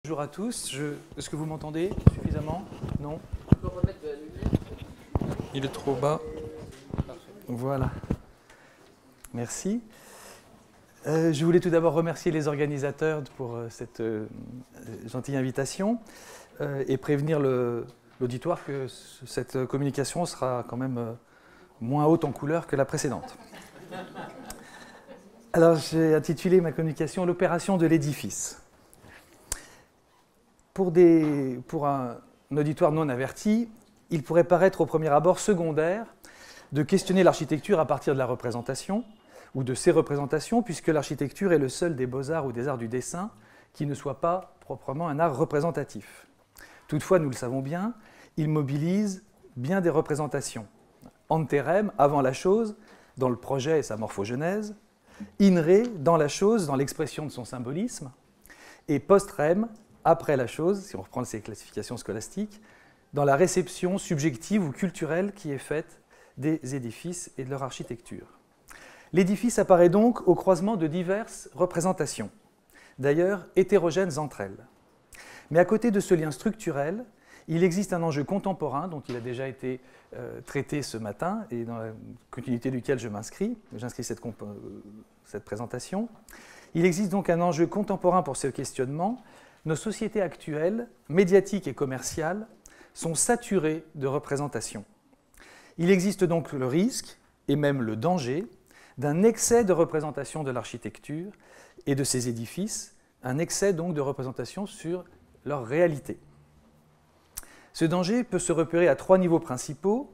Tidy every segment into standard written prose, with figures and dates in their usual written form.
Bonjour à tous, est-ce que vous m'entendez suffisamment? Non? Il est trop bas. Voilà. Merci. Je voulais tout d'abord remercier les organisateurs pour cette gentille invitation et prévenir l'auditoire que cette communication sera quand même moins haute en couleur que la précédente. Alors j'ai intitulé ma communication « L'opération de l'édifice ». Pour un auditoire non averti, il pourrait paraître au premier abord secondaire de questionner l'architecture à partir de la représentation ou de ses représentations, puisque l'architecture est le seul des beaux-arts ou des arts du dessin qui ne soit pas proprement un art représentatif. Toutefois, nous le savons bien, il mobilise bien des représentations. Anterem, avant la chose, dans le projet et sa morphogenèse, in re, dans la chose, dans l'expression de son symbolisme, et post rem, après la chose, si on reprend ces classifications scolastiques, dans la réception subjective ou culturelle qui est faite des édifices et de leur architecture. L'édifice apparaît donc au croisement de diverses représentations, d'ailleurs hétérogènes entre elles. Mais à côté de ce lien structurel, il existe un enjeu contemporain dont il a déjà été traité ce matin et dans la continuité duquel j'inscris cette présentation. Il existe donc un enjeu contemporain pour ce questionnement. Nos sociétés actuelles, médiatiques et commerciales, sont saturées de représentations. Il existe donc le risque, et même le danger, d'un excès de représentation de l'architecture et de ses édifices, un excès donc de représentation sur leur réalité. Ce danger peut se repérer à trois niveaux principaux,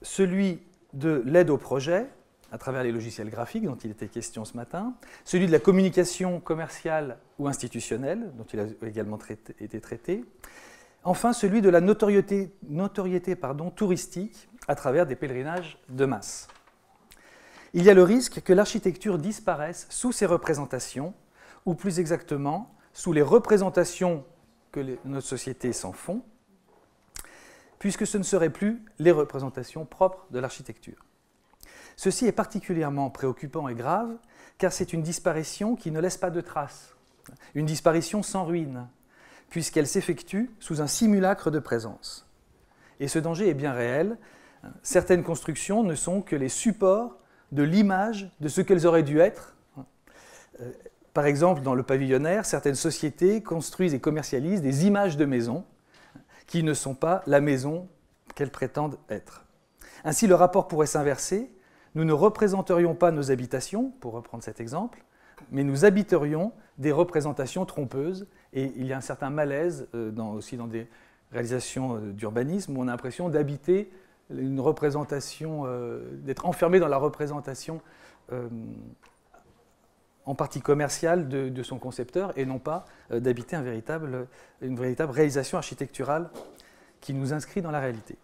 celui de l'aide au projet, à travers les logiciels graphiques dont il était question ce matin, celui de la communication commerciale ou institutionnelle, dont il a également été traité, enfin celui de la notoriété touristique à travers des pèlerinages de masse. Il y a le risque que l'architecture disparaisse sous ces représentations, ou plus exactement, sous les représentations que notre société s'en font, puisque ce ne seraient plus les représentations propres de l'architecture. Ceci est particulièrement préoccupant et grave, car c'est une disparition qui ne laisse pas de traces, une disparition sans ruine, puisqu'elle s'effectue sous un simulacre de présence. Et ce danger est bien réel. Certaines constructions ne sont que les supports de l'image de ce qu'elles auraient dû être. Par exemple, dans le pavillonnaire, certaines sociétés construisent et commercialisent des images de maisons qui ne sont pas la maison qu'elles prétendent être. Ainsi, le rapport pourrait s'inverser. Nous ne représenterions pas nos habitations, pour reprendre cet exemple, mais nous habiterions des représentations trompeuses. Et il y a un certain malaise aussi dans des réalisations d'urbanisme où on a l'impression d'habiter une représentation, d'être enfermé dans la représentation en partie commerciale de son concepteur et non pas d'habiter une véritable réalisation architecturale qui nous inscrit dans la réalité.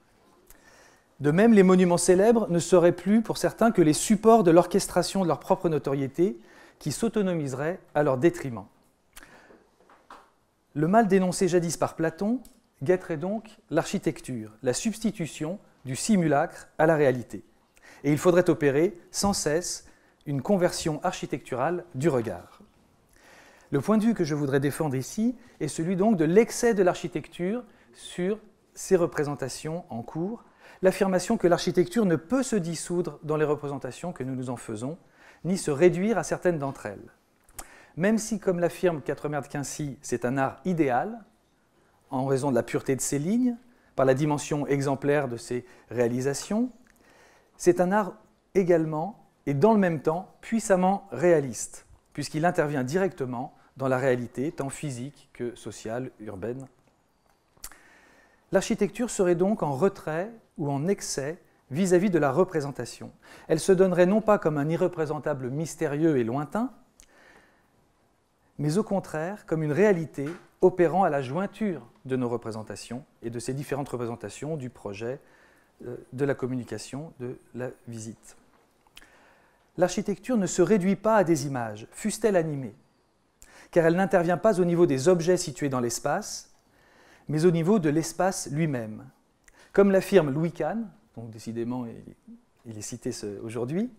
De même, les monuments célèbres ne seraient plus, pour certains, que les supports de l'orchestration de leur propre notoriété qui s'autonomiseraient à leur détriment. Le mal dénoncé jadis par Platon guetterait donc l'architecture, la substitution du simulacre à la réalité. Et il faudrait opérer sans cesse une conversion architecturale du regard. Le point de vue que je voudrais défendre ici est celui donc de l'excès de l'architecture sur ces représentations en cours, l'affirmation que l'architecture ne peut se dissoudre dans les représentations que nous nous en faisons, ni se réduire à certaines d'entre elles. Même si, comme l'affirme Quatremer de Quincy, c'est un art idéal, en raison de la pureté de ses lignes, par la dimension exemplaire de ses réalisations, c'est un art également, et dans le même temps, puissamment réaliste, puisqu'il intervient directement dans la réalité, tant physique que sociale, urbaine. L'architecture serait donc en retrait ou en excès vis-à-vis de la représentation. Elle se donnerait non pas comme un irreprésentable mystérieux et lointain, mais au contraire comme une réalité opérant à la jointure de nos représentations et de ces différentes représentations du projet, de la communication, de la visite. L'architecture ne se réduit pas à des images, fussent-elles animées, car elle n'intervient pas au niveau des objets situés dans l'espace, mais au niveau de l'espace lui-même. Comme l'affirme Louis Kahn, donc décidément il est cité aujourd'hui,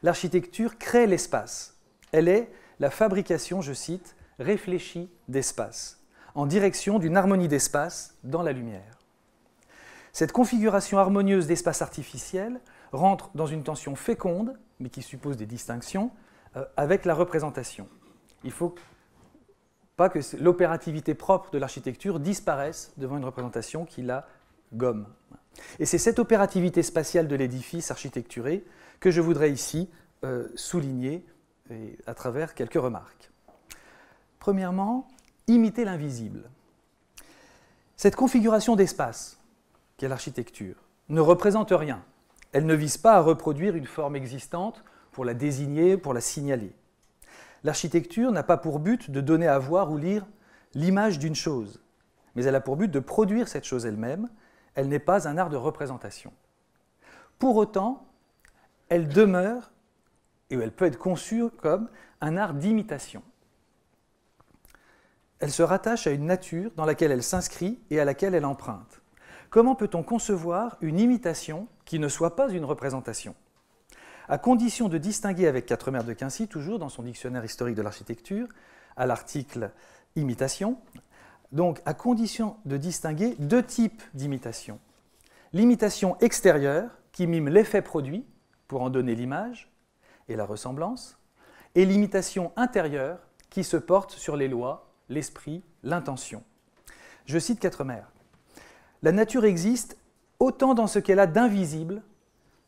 l'architecture crée l'espace. Elle est la fabrication, je cite, réfléchie d'espace. en direction d'une harmonie d'espace dans la lumière. Cette configuration harmonieuse d'espace artificiel rentre dans une tension féconde, mais qui suppose des distinctions, avec la représentation. Il ne faut pas que l'opérativité propre de l'architecture disparaisse devant une représentation qui la gomme. Et c'est cette opérativité spatiale de l'édifice architecturé que je voudrais ici souligner à travers quelques remarques. Premièrement, imiter l'invisible. Cette configuration d'espace qu'est l'architecture ne représente rien. Elle ne vise pas à reproduire une forme existante pour la désigner, pour la signaler. L'architecture n'a pas pour but de donner à voir ou lire l'image d'une chose, mais elle a pour but de produire cette chose elle-même. Elle n'est pas un art de représentation. Pour autant, elle demeure, et elle peut être conçue comme un art d'imitation. Elle se rattache à une nature dans laquelle elle s'inscrit et à laquelle elle emprunte. Comment peut-on concevoir une imitation qui ne soit pas une représentation ? À condition de distinguer avec Quatremer de Quincy, toujours dans son dictionnaire historique de l'architecture, à l'article « imitation », donc à condition de distinguer deux types d'imitation. L'imitation extérieure, qui mime l'effet produit pour en donner l'image et la ressemblance, et l'imitation intérieure, qui se porte sur les lois, l'esprit, l'intention. Je cite Quatremer. « La nature existe autant dans ce qu'elle a d'invisible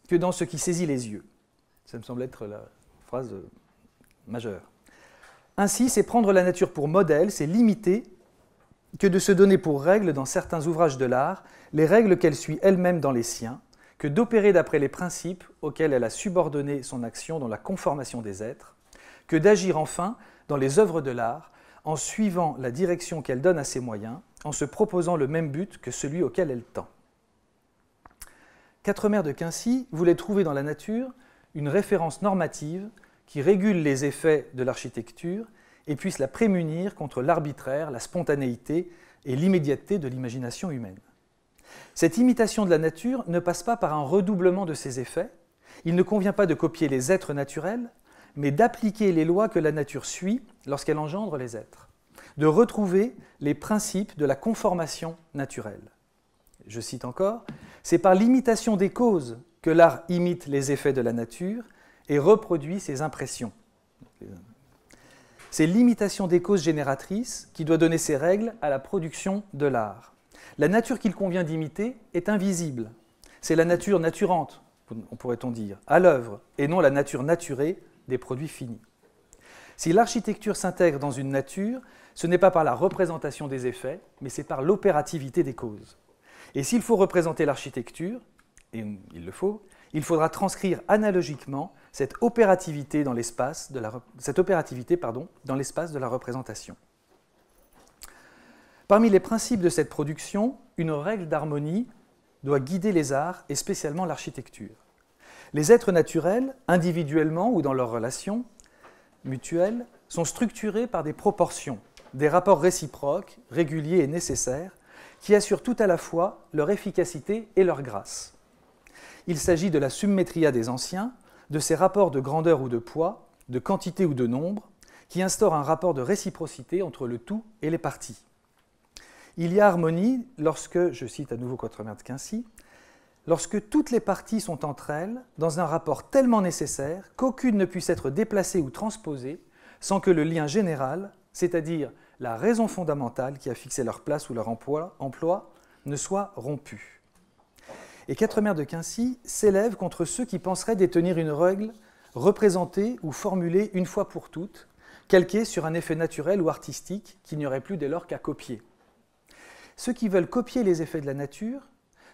que dans ce qui saisit les yeux. » Ça me semble être la phrase majeure. Ainsi, c'est prendre la nature pour modèle, c'est l'imiter, que de se donner pour règle dans certains ouvrages de l'art les règles qu'elle suit elle-même dans les siens, que d'opérer d'après les principes auxquels elle a subordonné son action dans la conformation des êtres, que d'agir enfin dans les œuvres de l'art en suivant la direction qu'elle donne à ses moyens, en se proposant le même but que celui auquel elle tend. Quatremer de Quincy voulait trouver dans la nature une référence normative qui régule les effets de l'architecture et puisse la prémunir contre l'arbitraire, la spontanéité et l'immédiateté de l'imagination humaine. Cette imitation de la nature ne passe pas par un redoublement de ses effets. Il ne convient pas de copier les êtres naturels, mais d'appliquer les lois que la nature suit lorsqu'elle engendre les êtres, de retrouver les principes de la conformation naturelle. Je cite encore, « C'est par l'imitation des causes que l'art imite les effets de la nature et reproduit ses impressions. » C'est l'imitation des causes génératrices qui doit donner ses règles à la production de l'art. La nature qu'il convient d'imiter est invisible. C'est la nature naturante, pourrait-on dire, à l'œuvre, et non la nature naturée des produits finis. Si l'architecture s'intègre dans une nature, ce n'est pas par la représentation des effets, mais c'est par l'opérativité des causes. Et s'il faut représenter l'architecture, et il le faut, il faudra transcrire analogiquement cette opérativité dans l'espace de la représentation. Parmi les principes de cette production, une règle d'harmonie doit guider les arts et spécialement l'architecture. Les êtres naturels, individuellement ou dans leurs relations mutuelles, sont structurés par des proportions, des rapports réciproques, réguliers et nécessaires, qui assurent tout à la fois leur efficacité et leur grâce. Il s'agit de la symmétria des anciens, de ces rapports de grandeur ou de poids, de quantité ou de nombre, qui instaurent un rapport de réciprocité entre le tout et les parties. Il y a harmonie lorsque, je cite à nouveau Quatremer de Quincy, lorsque toutes les parties sont entre elles dans un rapport tellement nécessaire qu'aucune ne puisse être déplacée ou transposée sans que le lien général, c'est-à-dire la raison fondamentale qui a fixé leur place ou leur emploi ne soit rompu. Et Quatremer de Quincy s'élève contre ceux qui penseraient détenir une règle représentée ou formulée une fois pour toutes, calquée sur un effet naturel ou artistique qui n'y aurait plus dès lors qu'à copier. Ceux qui veulent copier les effets de la nature,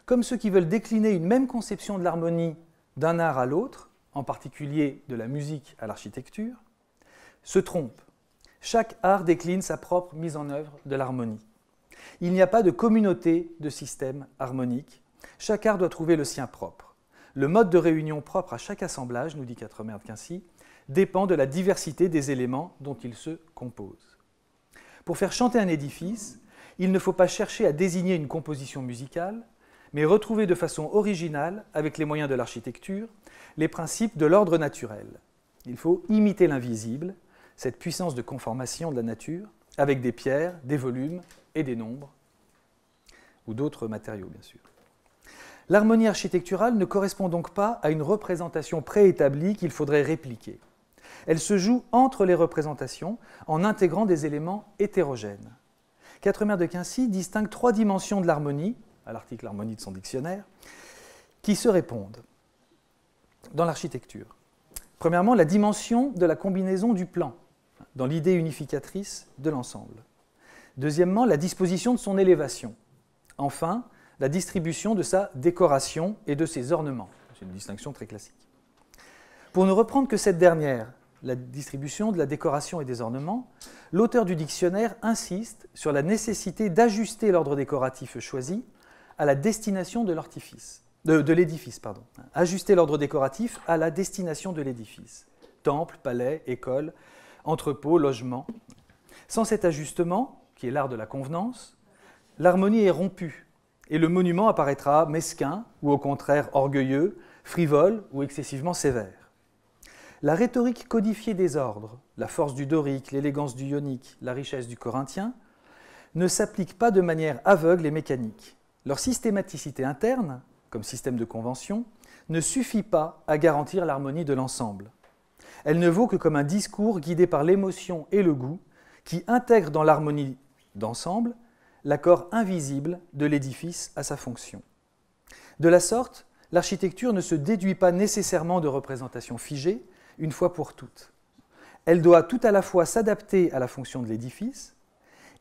comme ceux qui veulent décliner une même conception de l'harmonie d'un art à l'autre, en particulier de la musique à l'architecture, se trompent. Chaque art décline sa propre mise en œuvre de l'harmonie. Il n'y a pas de communauté de systèmes harmoniques. Chaque art doit trouver le sien propre. Le mode de réunion propre à chaque assemblage, nous dit Quatremer de Quincy, dépend de la diversité des éléments dont il se compose. Pour faire chanter un édifice, il ne faut pas chercher à désigner une composition musicale, mais retrouver de façon originale, avec les moyens de l'architecture, les principes de l'ordre naturel. Il faut imiter l'invisible, cette puissance de conformation de la nature, avec des pierres, des volumes et des nombres, ou d'autres matériaux, bien sûr. L'harmonie architecturale ne correspond donc pas à une représentation préétablie qu'il faudrait répliquer. Elle se joue entre les représentations en intégrant des éléments hétérogènes. Quatremer de Quincy distingue 3 dimensions de l'harmonie, à l'article harmonie de son dictionnaire, qui se répondent dans l'architecture. Premièrement, la dimension de la combinaison du plan, dans l'idée unificatrice de l'ensemble. Deuxièmement, la disposition de son élévation. Enfin, la distribution de sa décoration et de ses ornements. C'est une distinction très classique. Pour ne reprendre que cette dernière, la distribution de la décoration et des ornements, l'auteur du dictionnaire insiste sur la nécessité d'ajuster l'ordre décoratif choisi à la destination de l'édifice. Ajuster l'ordre décoratif à la destination de l'édifice. Temple, palais, école, entrepôt, logement. Sans cet ajustement, qui est l'art de la convenance, l'harmonie est rompue et le monument apparaîtra mesquin ou au contraire orgueilleux, frivole ou excessivement sévère. La rhétorique codifiée des ordres, la force du dorique, l'élégance du ionique, la richesse du corinthien, ne s'appliquent pas de manière aveugle et mécanique. Leur systématicité interne, comme système de convention, ne suffit pas à garantir l'harmonie de l'ensemble. Elle ne vaut que comme un discours guidé par l'émotion et le goût qui intègre dans l'harmonie d'ensemble l'accord invisible de l'édifice à sa fonction. De la sorte, l'architecture ne se déduit pas nécessairement de représentations figées, une fois pour toutes. Elle doit tout à la fois s'adapter à la fonction de l'édifice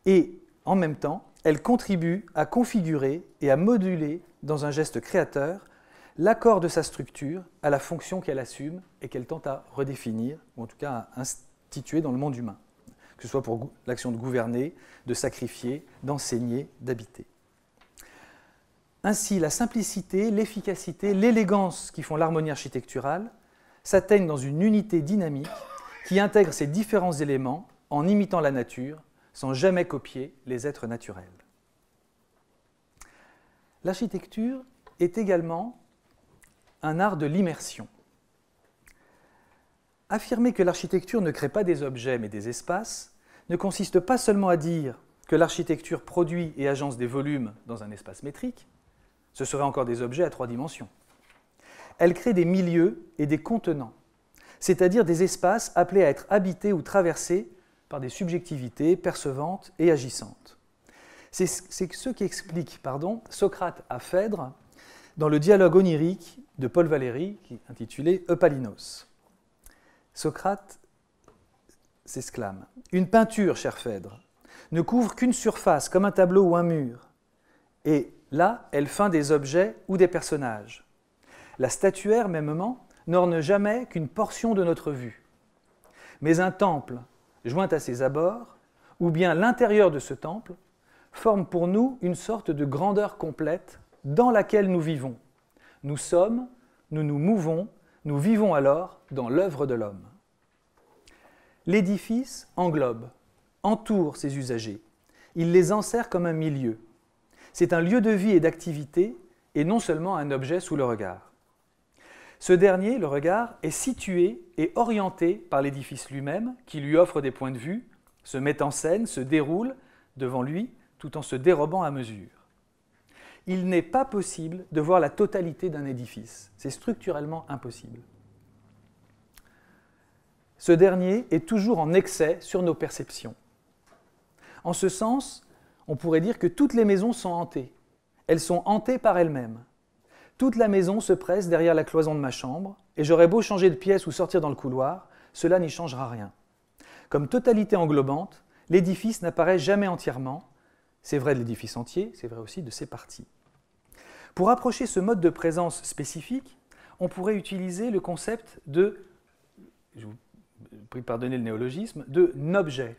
et, en même temps, elle contribue à configurer et à moduler, dans un geste créateur, l'accord de sa structure à la fonction qu'elle assume et qu'elle tente à redéfinir, ou en tout cas à instituer dans le monde humain, que ce soit pour l'action de gouverner, de sacrifier, d'enseigner, d'habiter. Ainsi, la simplicité, l'efficacité, l'élégance qui font l'harmonie architecturale s'atteignent dans une unité dynamique qui intègre ces différents éléments en imitant la nature, sans jamais copier les êtres naturels. L'architecture est également un art de l'immersion. Affirmer que l'architecture ne crée pas des objets mais des espaces ne consiste pas seulement à dire que l'architecture produit et agence des volumes dans un espace métrique, ce seraient encore des objets à 3 dimensions. Elle crée des milieux et des contenants, c'est-à-dire des espaces appelés à être habités ou traversés par des subjectivités percevantes et agissantes. C'est ce qu'explique Socrate à Phèdre dans le dialogue onirique de Paul Valéry, intitulé Eupalinos. Socrate s'exclame « Une peinture, cher Phèdre, ne couvre qu'une surface, comme un tableau ou un mur, et là, elle feint des objets ou des personnages. La statuaire, mêmement, n'orne jamais qu'une portion de notre vue. Mais un temple, joint à ses abords, ou bien l'intérieur de ce temple, forme pour nous une sorte de grandeur complète dans laquelle nous vivons. Nous sommes, nous nous mouvons, nous vivons alors dans l'œuvre de l'homme. L'édifice englobe, entoure ses usagers. Il les enserre comme un milieu. C'est un lieu de vie et d'activité, et non seulement un objet sous le regard. Ce dernier, le regard, est situé et orienté par l'édifice lui-même, qui lui offre des points de vue, se met en scène, se déroule devant lui, tout en se dérobant à mesure. Il n'est pas possible de voir la totalité d'un édifice. C'est structurellement impossible. Ce dernier est toujours en excès sur nos perceptions. En ce sens, on pourrait dire que toutes les maisons sont hantées. Elles sont hantées par elles-mêmes. Toute la maison se presse derrière la cloison de ma chambre, et j'aurais beau changer de pièce ou sortir dans le couloir, cela n'y changera rien. Comme totalité englobante, l'édifice n'apparaît jamais entièrement. C'est vrai de l'édifice entier, c'est vrai aussi de ses parties. Pour approcher ce mode de présence spécifique, on pourrait utiliser le concept de, je vous prie de pardonner le néologisme, de nobjet,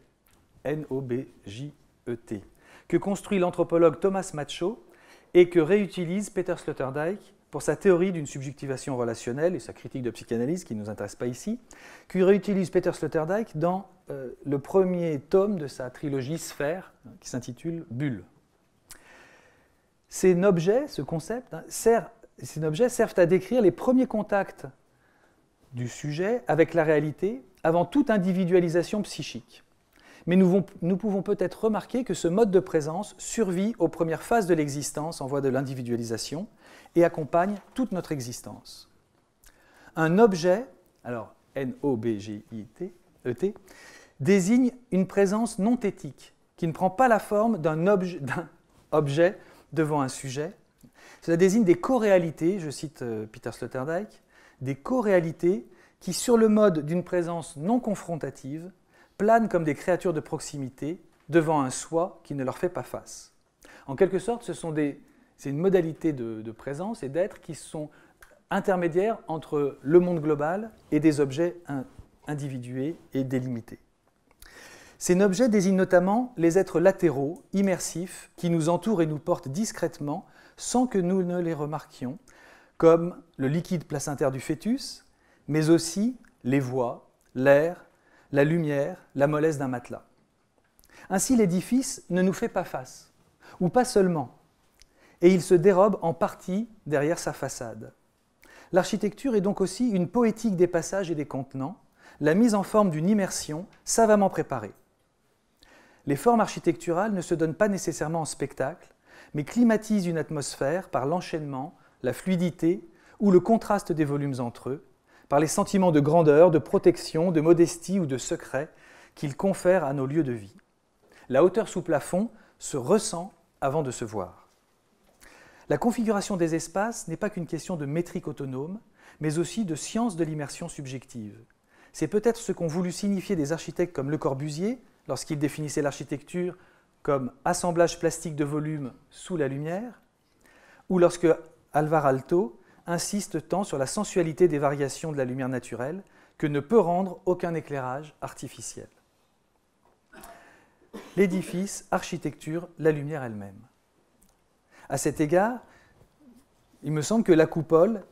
N-O-B-J-E-T, que construit l'anthropologue Thomas Macho et que réutilise Peter Sloterdijk pour sa théorie d'une subjectivation relationnelle et sa critique de psychanalyse, qui ne nous intéresse pas ici, que réutilise Peter Sloterdijk dans le premier tome de sa trilogie Sphère, qui s'intitule Bulle. Ces objets, ce concept, ces objets servent à décrire les premiers contacts du sujet avec la réalité avant toute individualisation psychique. mais nous pouvons peut-être remarquer que ce mode de présence survit aux premières phases de l'existence en voie de l'individualisation et accompagne toute notre existence. Un objet, alors N-O-B-G-I-T, désigne une présence non thétique, qui ne prend pas la forme d'un objet devant un sujet. Cela désigne des co-réalités, je cite Peter Sloterdijk, des co-réalités qui, sur le mode d'une présence non confrontative, planent comme des créatures de proximité devant un soi qui ne leur fait pas face. En quelque sorte, c'est une modalité de présence et d'être qui sont intermédiaires entre le monde global et des objets individués et délimités. Ces objets désignent notamment les êtres latéraux, immersifs, qui nous entourent et nous portent discrètement sans que nous ne les remarquions, comme le liquide placentaire du fœtus, mais aussi les voix, l'air, la lumière, la mollesse d'un matelas. Ainsi, l'édifice ne nous fait pas face, ou pas seulement, et il se dérobe en partie derrière sa façade. L'architecture est donc aussi une poétique des passages et des contenants, la mise en forme d'une immersion savamment préparée. Les formes architecturales ne se donnent pas nécessairement en spectacle, mais climatisent une atmosphère par l'enchaînement, la fluidité ou le contraste des volumes entre eux, par les sentiments de grandeur, de protection, de modestie ou de secret qu'ils confèrent à nos lieux de vie. La hauteur sous plafond se ressent avant de se voir. La configuration des espaces n'est pas qu'une question de métrique autonome, mais aussi de science de l'immersion subjective. C'est peut-être ce qu'ont voulu signifier des architectes comme Le Corbusier, lorsqu'il définissait l'architecture comme assemblage plastique de volumes sous la lumière, ou lorsque Alvar Aalto insiste tant sur la sensualité des variations de la lumière naturelle que ne peut rendre aucun éclairage artificiel. L'édifice, architecture, la lumière elle-même. À cet égard, il me semble que la coupole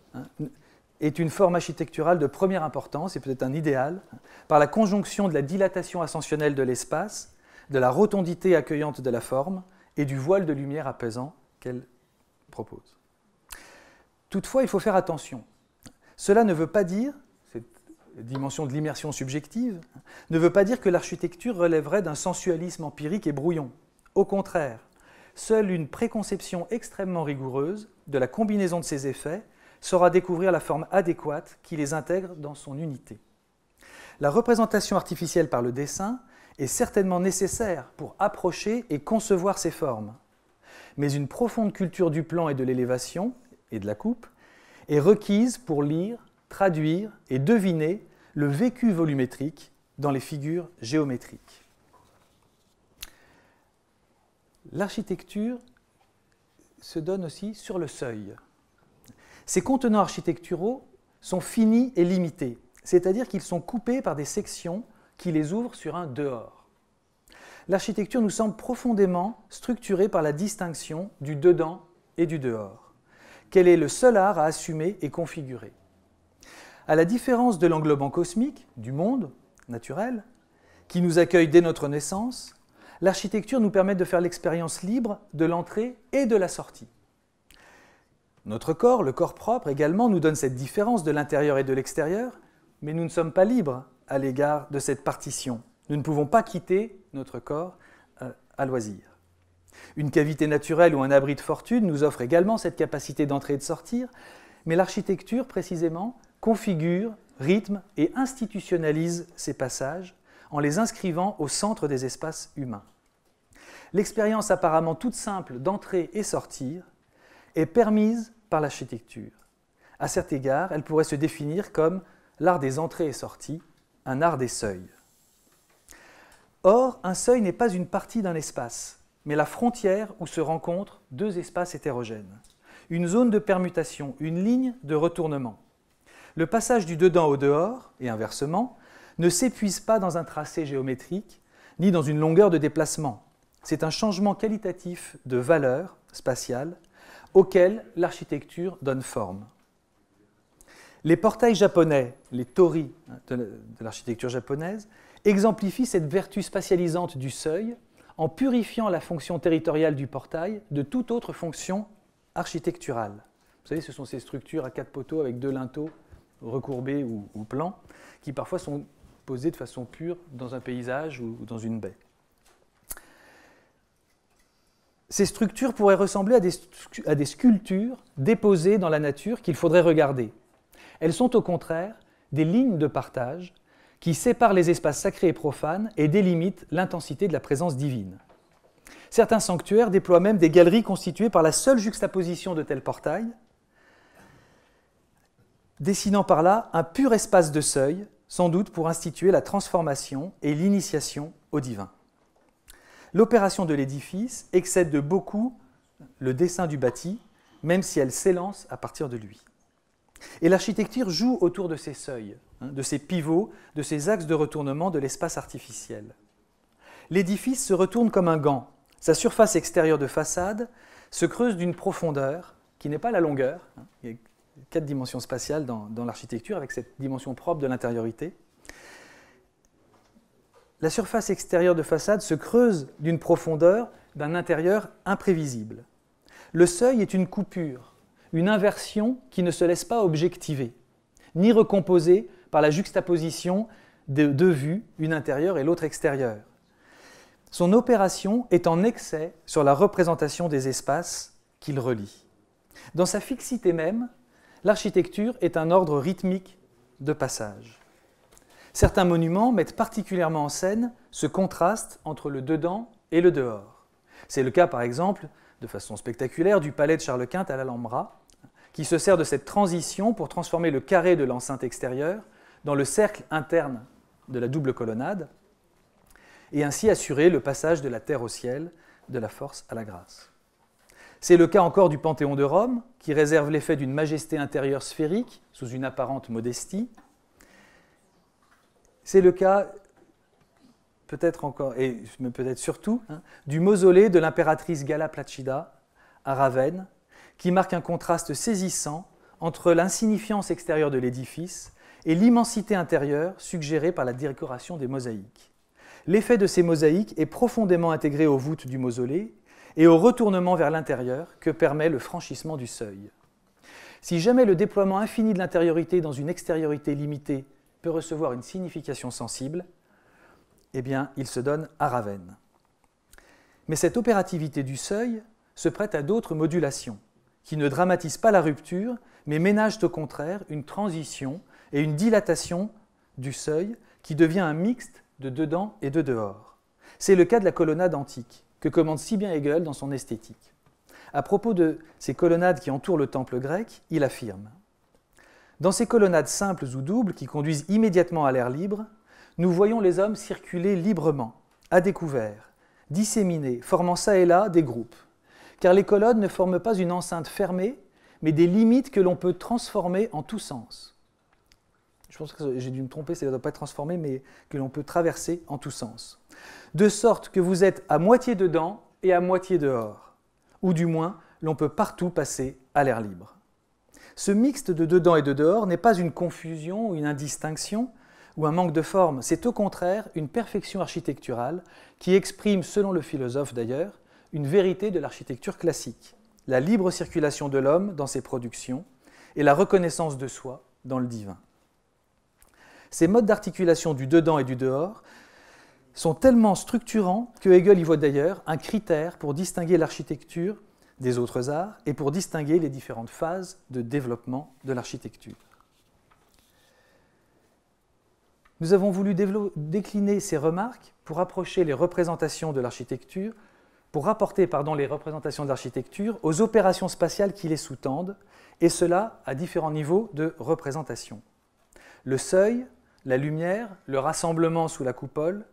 est une forme architecturale de première importance, et peut-être un idéal, par la conjonction de la dilatation ascensionnelle de l'espace, de la rotondité accueillante de la forme et du voile de lumière apaisant qu'elle propose. Toutefois, il faut faire attention. Cela ne veut pas dire, cette dimension de l'immersion subjective, ne veut pas dire que l'architecture relèverait d'un sensualisme empirique et brouillon. Au contraire, seule une préconception extrêmement rigoureuse de la combinaison de ces effets saura découvrir la forme adéquate qui les intègre dans son unité. La représentation artificielle par le dessin est certainement nécessaire pour approcher et concevoir ces formes, mais une profonde culture du plan et de l'élévation, et de la coupe, est requise pour lire, traduire et deviner le vécu volumétrique dans les figures géométriques. L'architecture se donne aussi sur le seuil. Ces contenants architecturaux sont finis et limités, c'est-à-dire qu'ils sont coupés par des sections qui les ouvrent sur un dehors. L'architecture nous semble profondément structurée par la distinction du dedans et du dehors, qu'elle est le seul art à assumer et configurer. À la différence de l'englobant cosmique, du monde naturel, qui nous accueille dès notre naissance, l'architecture nous permet de faire l'expérience libre de l'entrée et de la sortie. Notre corps, le corps propre également, nous donne cette différence de l'intérieur et de l'extérieur, mais nous ne sommes pas libres à l'égard de cette partition. Nous ne pouvons pas quitter notre corps à loisir. Une cavité naturelle ou un abri de fortune nous offre également cette capacité d'entrer et de sortir, mais l'architecture, précisément, configure, rythme et institutionnalise ces passages en les inscrivant au centre des espaces humains. L'expérience apparemment toute simple d'entrer et sortir est permise par l'architecture. À cet égard, elle pourrait se définir comme l'art des entrées et sorties, un art des seuils. Or, un seuil n'est pas une partie d'un espace, mais la frontière où se rencontrent deux espaces hétérogènes, une zone de permutation, une ligne de retournement. Le passage du dedans au dehors, et inversement, ne s'épuise pas dans un tracé géométrique, ni dans une longueur de déplacement. C'est un changement qualitatif de valeur spatiale auquel l'architecture donne forme. Les portails japonais, les torii de l'architecture japonaise, exemplifient cette vertu spatialisante du seuil en purifiant la fonction territoriale du portail de toute autre fonction architecturale. Vous savez, ce sont ces structures à 4 poteaux avec 2 linteaux recourbés ou plans qui parfois sont posés de façon pure dans un paysage ou dans une baie. ces structures pourraient ressembler à des sculptures déposées dans la nature qu'il faudrait regarder. Elles sont au contraire des lignes de partage qui séparent les espaces sacrés et profanes et délimitent l'intensité de la présence divine. Certains sanctuaires déploient même des galeries constituées par la seule juxtaposition de tels portails, dessinant par là un pur espace de seuil, sans doute pour instituer la transformation et l'initiation au divin. L'opération de l'édifice excède de beaucoup le dessin du bâti, même si elle s'élance à partir de lui. Et l'architecture joue autour de ces seuils, de ces pivots, de ces axes de retournement de l'espace artificiel. L'édifice se retourne comme un gant. Sa surface extérieure de façade se creuse d'une profondeur qui n'est pas la longueur. Il y a 4 dimensions spatiales dans l'architecture, avec cette dimension propre de l'intériorité. La surface extérieure de façade se creuse d'une profondeur d'un intérieur imprévisible. Le seuil est une coupure, une inversion qui ne se laisse pas objectiver, ni recomposer par la juxtaposition de deux vues, une intérieure et l'autre extérieure. Son opération est en excès sur la représentation des espaces qu'il relie. Dans sa fixité même, l'architecture est un ordre rythmique de passage. Certains monuments mettent particulièrement en scène ce contraste entre le dedans et le dehors. C'est le cas, par exemple, de façon spectaculaire, du palais de Charles Quint à l'Alhambra, qui se sert de cette transition pour transformer le carré de l'enceinte extérieure dans le cercle interne de la double colonnade, et ainsi assurer le passage de la terre au ciel, de la force à la grâce. C'est le cas encore du Panthéon de Rome, qui réserve l'effet d'une majesté intérieure sphérique, sous une apparente modestie. C'est le cas, peut-être encore, et peut-être surtout, du mausolée de l'impératrice Galla Placida à Ravenne, qui marque un contraste saisissant entre l'insignifiance extérieure de l'édifice et l'immensité intérieure suggérée par la décoration des mosaïques. L'effet de ces mosaïques est profondément intégré aux voûtes du mausolée et au retournement vers l'intérieur que permet le franchissement du seuil. Si jamais le déploiement infini de l'intériorité dans une extériorité limitée peut recevoir une signification sensible, eh bien, il se donne à Ravenne. Mais cette opérativité du seuil se prête à d'autres modulations, qui ne dramatisent pas la rupture, mais ménagent au contraire une transition et une dilatation du seuil qui devient un mixte de dedans et de dehors. C'est le cas de la colonnade antique, que commande si bien Hegel dans son Esthétique. À propos de ces colonnades qui entourent le temple grec, il affirme « Dans ces colonnades simples ou doubles qui conduisent immédiatement à l'air libre, nous voyons les hommes circuler librement, à découvert, disséminés, formant çà et là des groupes. Car les colonnes ne forment pas une enceinte fermée, mais des limites que l'on peut transformer en tous sens. » Je pense que j'ai dû me tromper, ça ne doit pas être transformé, mais que l'on peut traverser en tous sens. De sorte que vous êtes à moitié dedans et à moitié dehors, ou du moins, l'on peut partout passer à l'air libre. Ce mixte de dedans et de dehors n'est pas une confusion ou une indistinction ou un manque de forme, c'est au contraire une perfection architecturale qui exprime, selon le philosophe d'ailleurs, une vérité de l'architecture classique, la libre circulation de l'homme dans ses productions et la reconnaissance de soi dans le divin. Ces modes d'articulation du dedans et du dehors sont tellement structurants que Hegel y voit d'ailleurs un critère pour distinguer l'architecture des autres arts et pour distinguer les différentes phases de développement de l'architecture. Nous avons voulu décliner ces remarques pour approcher les représentations de l'architecture, pour rapporter les représentations de l'architecture aux opérations spatiales qui les sous-tendent, et cela à différents niveaux de représentation. Le seuil, la lumière, le rassemblement sous la coupole,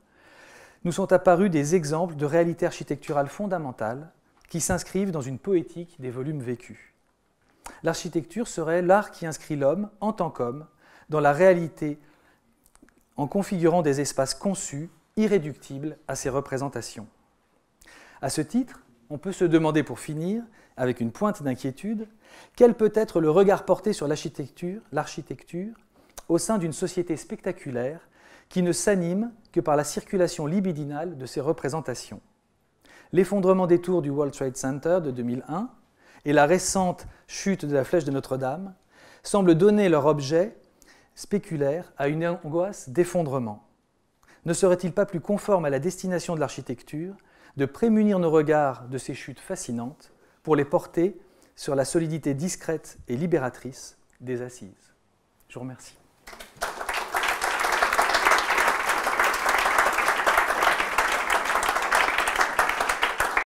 nous sont apparus des exemples de réalité architecturale fondamentale qui s'inscrivent dans une poétique des volumes vécus. L'architecture serait l'art qui inscrit l'homme en tant qu'homme dans la réalité en configurant des espaces conçus, irréductibles à ces représentations. À ce titre, on peut se demander pour finir, avec une pointe d'inquiétude, quel peut être le regard porté sur l'architecture au sein d'une société spectaculaire qui ne s'anime que par la circulation libidinale de ces représentations. L'effondrement des tours du World Trade Center de 2001 et la récente chute de la flèche de Notre-Dame semblent donner leur objet spéculaire à une angoisse d'effondrement. Ne serait-il pas plus conforme à la destination de l'architecture de prémunir nos regards de ces chutes fascinantes pour les porter sur la solidité discrète et libératrice des assises. Je vous remercie.